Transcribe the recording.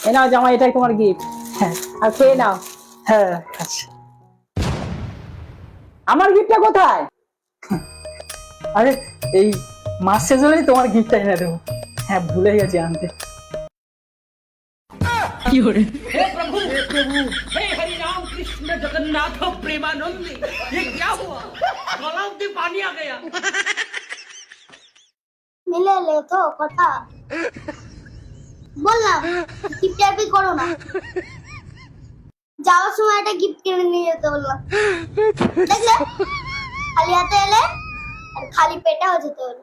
এ নাও জামাই, এটাই তোমার গিফট। হ্যাঁ, আর খেয়ে নাও। হ্যাঁ আচ্ছা। আমার গিফটটা কোথায়? আরে এই মাস শেষ হলেই তোমার গিফটটা এনে দেবো। হ্যাঁ ভুলে গেছি আনতে। हे हरि राम कृष्ण जगन्नाथ प्रेमानंद ये क्या हुआ गलाव में पानी आ गया মিলে এলে তো কথা বললাম গিফট টাইপই করো না। যাওয়ার সময় একটা গিফট কিনে নিয়ে যেতে বললাম, দেখলে খালি হাতে এলে আর খালি পেটেও যেতে হলো।